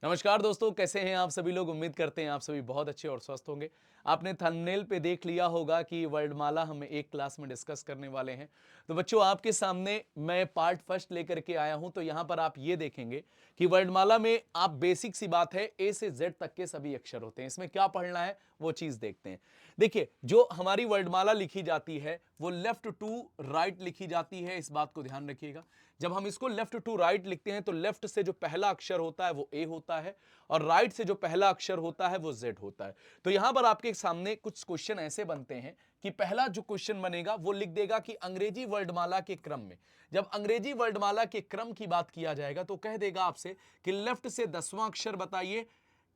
नमस्कार दोस्तों, कैसे हैं आप सभी लोग। उम्मीद करते हैं आप सभी बहुत अच्छे और स्वस्थ होंगे। आपने थंबनेल पे देख लिया होगा कि वर्णमाला हम एक क्लास में डिस्कस करने वाले हैं। तो बच्चों, आपके सामने मैं पार्ट फर्स्ट लेकर के आया हूं। तो यहां पर आप ये देखेंगे कि वर्णमाला में आप बेसिक सी बात है, ए से जेड तक के सभी अक्षर होते हैं। इसमें क्या पढ़ना है वो चीज देखते हैं। देखिए, जो हमारी वर्णमाला लिखी जाती है वो लेफ्ट टू राइट लिखी जाती है। इस बात को ध्यान रखिएगा। जब हम इसको लेफ्ट टू राइट लिखते हैं तो लेफ्ट से जो पहला अक्षर होता है वो ए होता है और राइट से जो पहला अक्षर होता है वो जेड होता है। तो यहां पर आपके सामने कुछ क्वेश्चन ऐसे बनते हैं कि पहला जो क्वेश्चन बनेगा वो लिख देगा कि अंग्रेजी वर्णमाला के क्रम में, जब अंग्रेजी वर्णमाला के क्रम की बात किया जाएगा तो कह देगा आपसे कि लेफ्ट से 10वां अक्षर बताइए,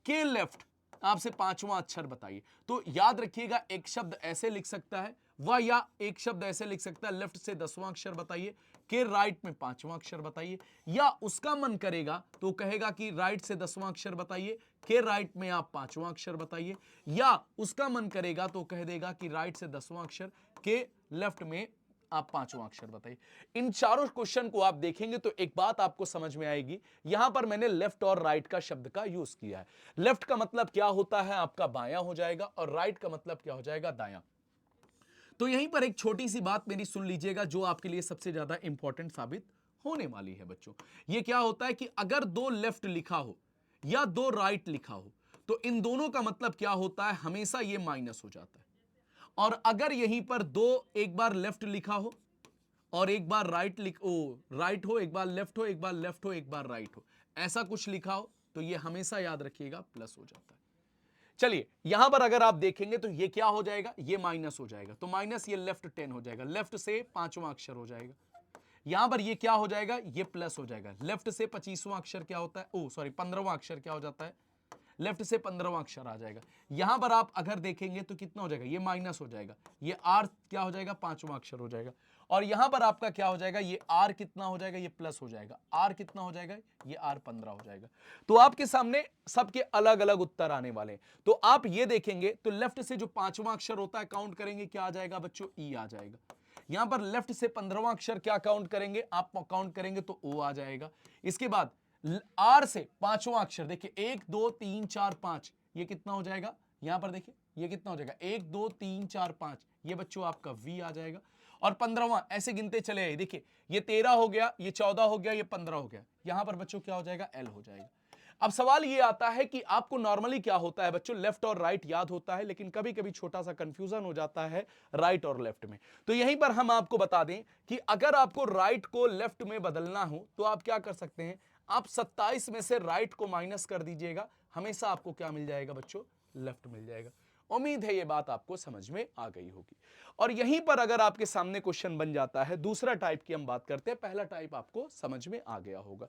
के लेफ्ट आपसे 5वां अक्षर बताइए। तो याद रखिएगा, एक शब्द ऐसे लिख सकता है वह, या एक शब्द ऐसे लिख सकता है लेफ्ट से 10वां अक्षर बताइए, के राइट में 5वां अक्षर बताइए। या उसका मन करेगा तो कहेगा कि राइट से 10वां अक्षर बताइए, के राइट में आप 5वां अक्षर बताइए। या उसका मन करेगा तो कह देगा कि राइट से 10वां अक्षर, के लेफ्ट में आप 5वां अक्षर बताइए। इन चारों क्वेश्चन को आप देखेंगे तो एक बात आपको समझ में आएगी। यहां पर मैंने लेफ्ट और राइट का शब्द का यूज किया है। लेफ्ट का मतलब क्या होता है, आपका बायां हो जाएगा, और राइट का मतलब क्या हो जाएगा, दायां। तो यहीं पर एक छोटी सी बात मेरी सुन लीजिएगा जो आपके लिए सबसे ज्यादा इंपॉर्टेंट साबित होने वाली है बच्चों। यह क्या होता है कि अगर दो लेफ्ट लिखा हो या दो राइट लिखा हो तो इन दोनों का मतलब क्या होता है, हमेशा ये माइनस हो जाता है। और अगर यहीं पर दो, एक बार लेफ्ट लिखा हो और एक बार राइट राइट हो, एक बार लेफ्ट हो, एक बार लेफ्ट हो, एक बार राइट हो, ऐसा कुछ लिखा हो तो ये हमेशा याद रखिएगा प्लस हो जाता है। चलिए, यहां पर अगर आप देखेंगे तो ये क्या हो जाएगा, ये माइनस हो जाएगा। तो माइनस, ये लेफ्ट 10 हो जाएगा, लेफ्ट से 5वां अक्षर हो जाएगा। यहां पर ये क्या हो जाएगा, ये प्लस हो जाएगा। लेफ्ट से 25वां अक्षर क्या होता है, ओ सॉरी 15वां अक्षर क्या हो जाता है, लेफ्ट से 15वां अक्षर आ जाएगा। यहां पर आप अगर देखेंगे तो कितना हो जाएगा, ये माइनस हो जाएगा। ये आर क्या हो जाएगा, 5वां अक्षर हो जाएगा। और यहां पर आपका क्या हो जाएगा, ये आर कितना हो जाएगा, ये प्लस हो जाएगा। आर कितना हो जाएगा, ये आर 15 हो जाएगा। तो आपके सामने सबके अलग अलग उत्तर आने वाले हैं। तो आप ये देखेंगे तो लेफ्ट से जो 5वां अक्षर होता है काउंट करेंगे, क्या आ जाएगा बच्चों, ई आ जाएगा। यहां पर लेफ्ट से 15वां अक्षर क्या काउंट करेंगे, आप काउंट करेंगे तो ओ आ जाएगा। इसके बाद आर से 5वां अक्षर देखिए, 1 2 3 4 5, ये कितना हो जाएगा, यहां पर देखिए ये कितना हो जाएगा, 1 2 3 4 5, ये बच्चों आपका वी आ जाएगा। और 15वां ऐसे गिनते चले आए, देखिए ये 13 हो गया, ये 14 हो गया, ये 15 हो गया। यहां पर बच्चों क्या हो जाएगा, एल हो जाएगा। अब सवाल ये आता है कि आपको नॉर्मली क्या होता है बच्चों, लेफ्ट और राइट याद होता है, लेकिन कभी कभी छोटा सा कंफ्यूजन हो जाता है राइट और लेफ्ट में। तो यहीं पर हम आपको बता दें कि अगर आपको राइट को लेफ्ट में बदलना हो तो आप क्या कर सकते हैं, आप 27 में से राइट को माइनस कर दीजिएगा, हमेशा आपको क्या मिल जाएगा बच्चों, लेफ्ट मिल जाएगा। उम्मीद है ये बात आपको समझ में आ गई होगी। और यहीं पर अगर आपके सामने क्वेश्चन बन जाता है, दूसरा टाइप की हम बात करते हैं, पहला टाइप आपको समझ में आ गया होगा।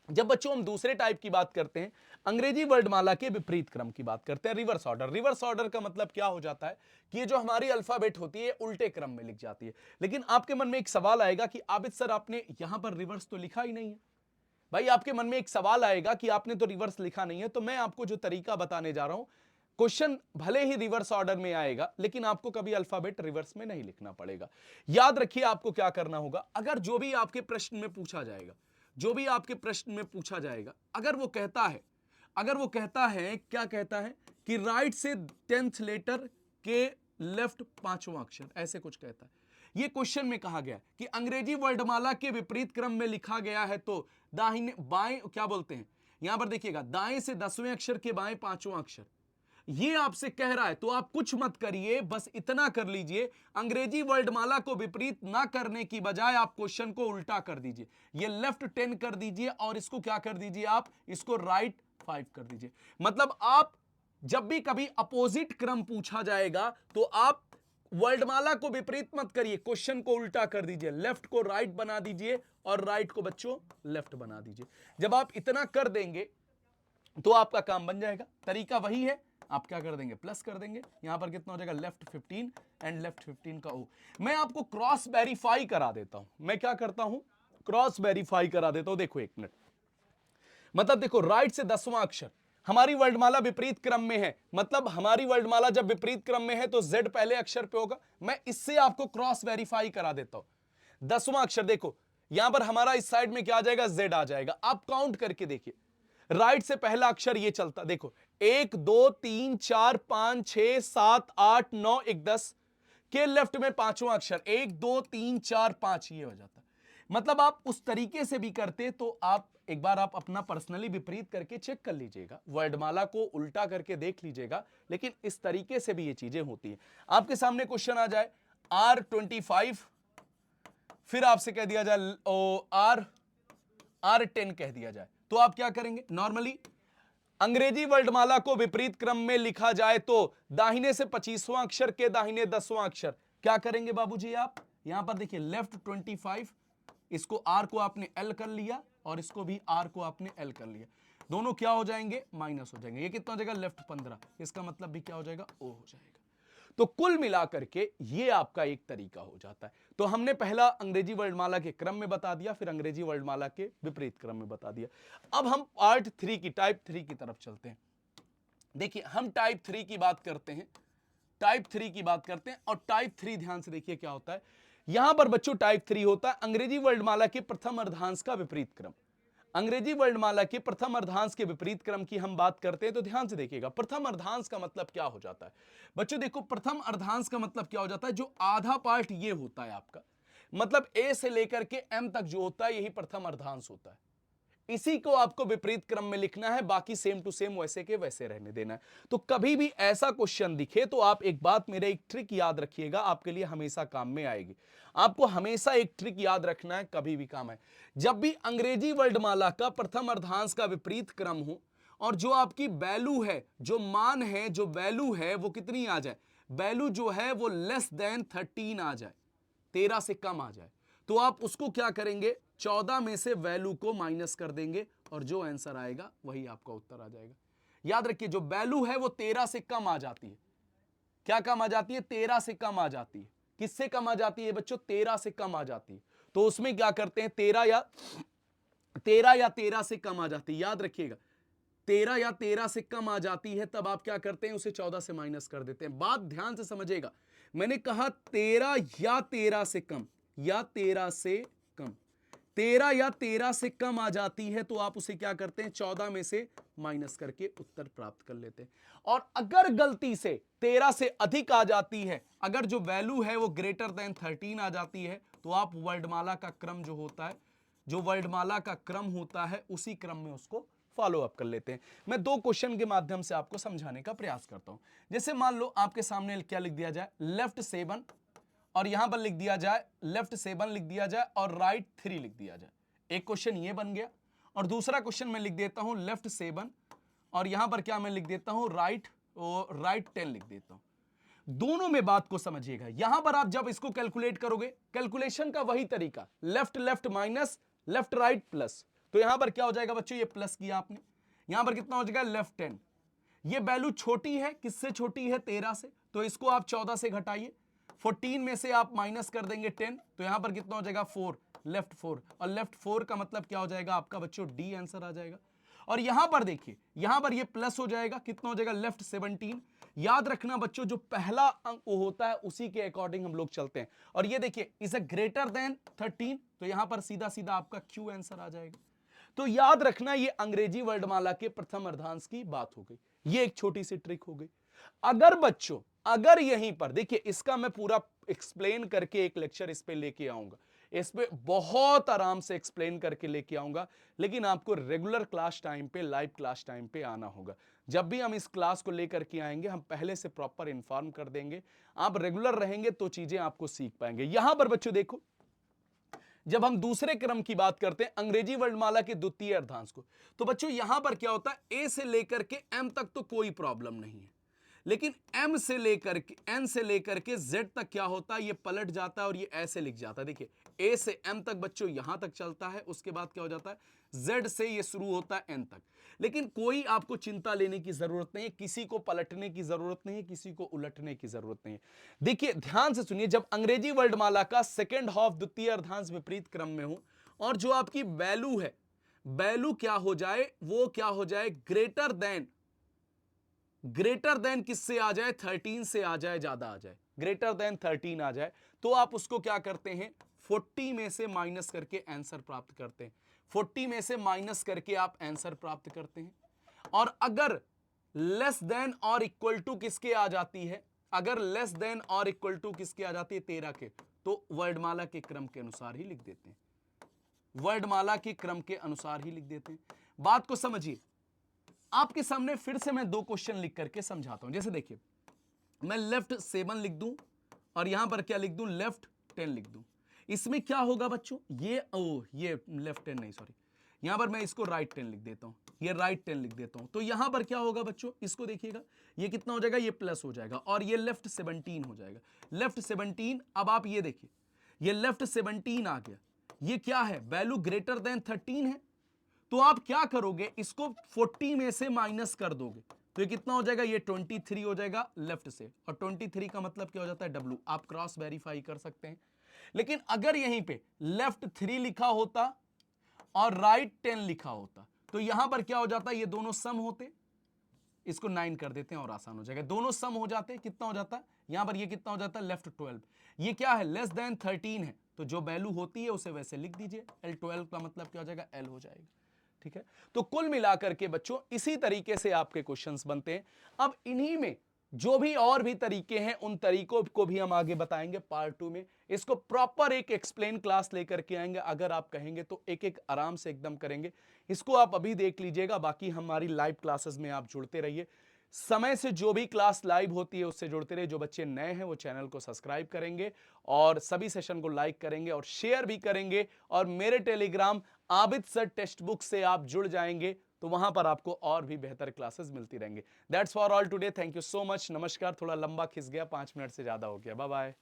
जब बच्चों हम दूसरे टाइप की बात करते हैं, अंग्रेजी वर्णमाला के विपरीत क्रम की बात करते हैं, रिवर्स ऑर्डर। रिवर्स ऑर्डर का मतलब क्या हो जाता है कि ये जो हमारी अल्फाबेट होती है उल्टे क्रम में लिख जाती है। लेकिन आपके मन में एक सवाल आएगा कि आबिद सर, आपने यहां पर रिवर्स तो लिखा ही नहीं है। भाई, आपके मन में एक सवाल आएगा कि आपने तो रिवर्स लिखा नहीं है। तो मैं आपको जो तरीका बताने जा रहा हूं, क्वेश्चन भले ही रिवर्स ऑर्डर में आएगा लेकिन आपको कभी अल्फाबेट रिवर्स में नहीं लिखना पड़ेगा। याद रखिए, आपको क्या करना होगा, अगर जो भी आपके प्रश्न में पूछा जाएगा, जो भी आपके प्रश्न में पूछा जाएगा, अगर वो कहता है क्या कहता है कि राइट से 10th लेटर के लेफ्ट 5वां अक्षर, ऐसे कुछ कहता है। ये क्वेश्चन में कहा गया कि अंग्रेजी वर्णमाला के विपरीत क्रम में लिखा गया है तो दाहिने बाएं क्या बोलते हैं, यहां पर देखिएगा, दाएं से 10वें अक्षर के बाएं 5वां अक्षर, ये आपसे कह रहा है। तो आप कुछ मत करिए, बस इतना कर लीजिए, अंग्रेजी वर्णमाला को विपरीत ना करने की बजाय आप क्वेश्चन को उल्टा कर दीजिए। ये लेफ्ट 10 कर दीजिए और इसको क्या कर दीजिए, आप इसको राइट 5 कर दीजिए। मतलब आप जब भी कभी अपोजिट क्रम पूछा जाएगा तो आप वर्णमाला को विपरीत मत करिए, क्वेश्चन को उल्टा कर दीजिए, लेफ्ट को राइट बना दीजिए और राइट को बच्चों लेफ्ट बना दीजिए। जब आप इतना कर देंगे तो आपका काम बन जाएगा। तरीका वही है, आप क्या कर देंगे, प्लस कर देंगे। यहां पर कितना हो जाएगा, लेफ्ट 15 एंड लेफ्ट 15 का ओ। मैं आपको क्रॉस वेरीफाई करा देता हूं, मैं क्या करता हूं, क्रॉस वेरीफाई करा देता हूं। देखो एक मिनट, मतलब देखो, राइट से 10वां अक्षर, हमारी वर्णमाला विपरीत क्रम में है, मतलब हमारी वर्णमाला जब विपरीत क्रम में है तो जेड पहले अक्षर पे होगा। मैं इससे आपको क्रॉस वेरीफाई करा देता हूं। 10वां अक्षर देखो, यहां पर हमारा इस साइड में क्या आ जाएगा, जेड आ जाएगा। आप काउंट करके देखिए, राइट से पहला अक्षर ये चलता, देखो 1 2 3 4 5 6 7 8 9 1 10 के लेफ्ट में पांचवा अक्षर 1 2 3 4 5 ये हो जाता। मतलब आप उस तरीके से भी करते तो आप एक बार आप अपना पर्सनली विपरीत करके चेक कर लीजिएगा, वर्णमाला को उल्टा करके देख लीजिएगा, लेकिन इस तरीके से भी ये चीजें होती हैं। आपके सामने क्वेश्चन आ जाए R25, फिर आपसे कह दिया जाए R10 कह दिया जाए, तो आप क्या करेंगे? नॉर्मली अंग्रेजी वर्णमाला को विपरीत क्रम में लिखा जाए तो दाहिने से 25वां अक्षर के दाहिने 10वां अक्षर क्या करेंगे बाबूजी? आप यहां पर देखिए लेफ्ट 25, इसको R को आपने L कर लिया और इसको भी R को आपने L कर लिया, दोनों क्या हो जाएंगे? माइनस हो जाएंगे। ये कितना हो जाएगा? लेफ्ट 15, इसका मतलब भी क्या हो जाएगा? O हो जाएगा। तो कुल मिलाकर के ये आपका एक तरीका हो जाता है। तो हमने पहला अंग्रेजी वर्णमाला के क्रम में बता दिया, फिर अंग्रेजी वर्णमाला के विपरीत क्रम में बता दिया। अब हम पार्ट 3 की, टाइप 3 की तरफ चलते हैं। देखिए हम टाइप 3 की बात करते हैं, टाइप 3 की बात करते हैं, और टाइप 3 ध्यान से देखिए क्या होता है। यहां पर बच्चों टाइप 3 होता है अंग्रेजी वर्णमाला के प्रथम अर्धांश का विपरीत क्रम। अंग्रेजी वर्णमाला के प्रथम अर्धांश के विपरीत क्रम की हम बात करते हैं तो ध्यान से देखिएगा, प्रथम अर्धांश का मतलब क्या हो जाता है बच्चों? देखो प्रथम अर्धांश का मतलब क्या हो जाता है? जो आधा पार्ट ये होता है आपका, मतलब ए से लेकर के एम तक जो होता है यही प्रथम अर्धांश होता है। इसी को आपको विपरीत क्रम में लिखना है, बाकी सेम टू सेम वैसे के वैसे रहने देना है। तो कभी भी ऐसा क्वेश्चन दिखे तो आप एक बात, मेरा एक ट्रिक याद रखिएगा, आपके लिए हमेशा काम में आएगी। आपको हमेशा एक ट्रिक याद रखना है, कभी भी काम है। जब भी अंग्रेजी वर्णमाला का प्रथम अर्धांश का विपरीत क्रम हो और जो आपकी वैल्यू है, जो मान है, जो वैल्यू है वो कितनी आ जाए, वैल्यू जो है वो लेस देन 13 आ जाए, 13 से कम आ जाए, तो आप उसको क्या करेंगे? 14 में से वैल्यू को माइनस कर देंगे और जो आंसर आएगा वही आपका उत्तर आ जाएगा। याद रखिए जो वैल्यू है वो 13 से कम आ जाती है। क्या कम आ जाती है? 13 से कम आ जाती है। किससे कम आ जाती है बच्चों? 13 से कम आ जाती है। तो उसमें क्या करते हैं? 13 या 13 से कम आ जाती है। याद रखिएगा 13 या 13 से कम आ जाती है, तब आप क्या करते हैं? उसे 14 से माइनस कर देते हैं। बात ध्यान से समझिएगा, मैंने कहा 13 या 13 से कम, या 13 से कम, 13 या 13 से कम आ जाती है तो आप उसे क्या करते हैं? 14 में से माइनस करके उत्तर प्राप्त कर लेते हैं। और अगर गलती से 13 से अधिक आ जाती है, अगर जो वैल्यू है वो ग्रेटर देन 13 आ जाती है, तो आप वर्णमाला का क्रम जो होता है, जो वर्णमाला का क्रम होता है उसी क्रम में उसको फॉलो अप कर लेते हैं। मैं दो क्वेश्चन के माध्यम से आपको समझाने का प्रयास करता हूं। जैसे मान लो आपके सामने क्या लिख दिया जाए? लेफ्ट 7, और यहां पर लिख दिया जाए लेफ्ट 7 लिख दिया जाए और राइट 3 लिख दिया जाए। एक क्वेश्चन ये बन गया, और दूसरा क्वेश्चन मैं लिख देता हूं लेफ्ट 7 और यहां पर क्या मैं लिख देता हूं? राइट 10 लिख देता हूं। दोनों में बात को समझिएगा, यहां पर आप जब इसको कैलकुलेट करोगे, कैलकुलेशन का वही तरीका, left left minus, left right plus. तो यहां पर क्या हो जाएगा बच्चों? ये प्लस किया आपने, यहां पर कितना हो जाएगा? लेफ्ट 10। ये वैल्यू छोटी है, किससे छोटी है? 13 से, तो इसको आप 14 से घटाइए, 14 में से आप माइनस कर देंगे 10, तो यहां पर कितना हो जाएगा? 4, लेफ्ट 4, और लेफ्ट 4 का मतलब क्या हो जाएगा आपका बच्चों? डी आंसर आ जाएगा। और यहां पर देखिए, यहां पर ये प्लस हो जाएगा, कितना हो जाएगा? लेफ्ट 17। याद रखना बच्चों जो पहला अंक होता है उसी के अकॉर्डिंग हम लोग चलते हैं। और ये देखिए इज ग्रेटर देन 13, तो यहां पर सीधा सीधा आपका क्यू आंसर आ जाएगा। तो याद रखना ये अंग्रेजी वर्णमाला के प्रथम अर्धांश की बात हो गई, ये एक छोटी सी ट्रिक हो गई। अगर बच्चों, अगर यहीं पर देखिए, इसका मैं पूरा एक्सप्लेन करके एक लेक्चर इस पे लेके आऊंगा, इस पे बहुत आराम से एक्सप्लेन करके लेके आऊंगा, लेकिन आपको रेगुलर क्लास टाइम पे, लाइव क्लास टाइम पे आना होगा। जब भी हम इस क्लास को लेकर के आएंगे हम पहले से प्रॉपर इन्फॉर्म कर देंगे, आप रेगुलर रहेंगे तो चीजें आपको सीख पाएंगे। यहां पर बच्चों देखो, जब हम दूसरे क्रम की बात करते हैं अंग्रेजी वर्णमाला के द्वितीय अर्धांश को, तो बच्चों यहां पर क्या होता है? ए से लेकर के एम तक तो कोई प्रॉब्लम नहीं है, लेकिन एम से लेकर के, एन से लेकर के जेड तक क्या होता है? ये पलट जाता है और ये ऐसे लिख जाता है। देखिए ए से एम तक बच्चों यहां तक चलता है, उसके बाद क्या हो जाता है? जेड से ये शुरू होता है एन तक। लेकिन कोई आपको चिंता लेने की जरूरत नहीं है, किसी को पलटने की जरूरत नहीं है, किसी को उलटने की जरूरत नहीं है। देखिए ध्यान से सुनिए, जब अंग्रेजी वर्णमाला का सेकेंड हाफ द्वितीय अर्धांश विपरीत क्रम में हो और जो आपकी वैल्यू है, वैल्यू क्या हो जाए? वो क्या हो जाए? ग्रेटर देन किससे आ जाए? 13 से आ जाए, ज्यादा आ जाए, ग्रेटर देन 13 आ जाए, तो आप उसको क्या करते हैं? 40 में से माइनस करके आंसर प्राप्त करते हैं। 40 में से माइनस करके आप आंसर प्राप्त करते हैं। और अगर लेस देन और इक्वल टू किसके आ जाती है, अगर लेस देन और इक्वल टू किसके आ जाती है 13 के, तो वर्णमाला के क्रम के अनुसार ही लिख देते हैं, वर्णमाला के क्रम के अनुसार ही लिख देते हैं। बात को समझिए, आपके सामने फिर से मैं 2 क्वेश्चन लिख करके समझाता हूं। जैसे देखिए, मैं लेफ्ट 7 लिख दूं और यहां पर क्या लिख दूं, लेफ्ट 10 लिख दूं। इसमें क्या होगा बच्चों, ये लेफ्ट 10 नहीं, सॉरी, यहां पर मैं इसको राइट 10 लिख देता हूं, ये राइट 10 लिख देता हूं। तो यहां पर क्या होगा बच्चों, इसको देखिएगा, ये कितना हो जाएगा, ये प्लस हो जाएगा और ये लेफ्ट 17 हो जाएगा, लेफ्ट 17। अब आप ये देखिए, ये लेफ्ट 17 आ गया, ये क्या है, वैल्यू ग्रेटर देन 13 है। तो आप क्या करोगे, इसको 40 में से माइनस कर दोगे, तो ये कितना हो जाएगा, ये 23 हो जाएगा लेफ्ट से, और 23 का मतलब क्या हो जाता है, W। आप क्रॉस वेरीफाई कर सकते हैं। लेकिन अगर यहीं पे लेफ्ट 3 लिखा होता और राइट 10 लिखा होता, तो यहां पर क्या हो जाता, ये दोनों सम होते, इसको 9 कर देते हैं और आसान हो जाएगा, दोनों सम हो जाते, कितना हो जाता है, यहां पर ये कितना हो जाता है, लेफ्ट 12। ये क्या है, लेस देन 13 है, तो जो वैल्यू होती है उसे वैसे लिख दीजिए, L12 का मतलब क्या हो जाएगा, L हो जाएगा। ठीक है, तो कुल मिलाकर के बच्चों इसी तरीके से आपके क्वेश्चंस बनते हैं। अब इन्हीं में जो भी और भी तरीके हैं, उन तरीकों को भी हम आगे बताएंगे पार्ट 2 में। इसको प्रॉपर एक एक्सप्लेन क्लास लेकर के आएंगे, अगर आप कहेंगे तो एक एक आराम से एकदम करेंगे। इसको आप अभी देख लीजिएगा, बाकी हमारी लाइव क्लासेस में आप जुड़ते रहिए। समय से जो भी क्लास लाइव होती है उससे जुड़ते रहिए। जो बच्चे नए हैं वो चैनल को सब्सक्राइब करेंगे और सभी सेशन को लाइक करेंगे और शेयर भी करेंगे। और मेरे Telegram Abid sir text book से आप जुड़ जाएंगे तो वहां पर आपको और भी बेहतर क्लासेस मिलती रहेंगे। That's for all today, thank you so much, नमस्कार। थोड़ा लंबा खिंच गया, 5 मिनट से ज्यादा हो गया। Bye bye.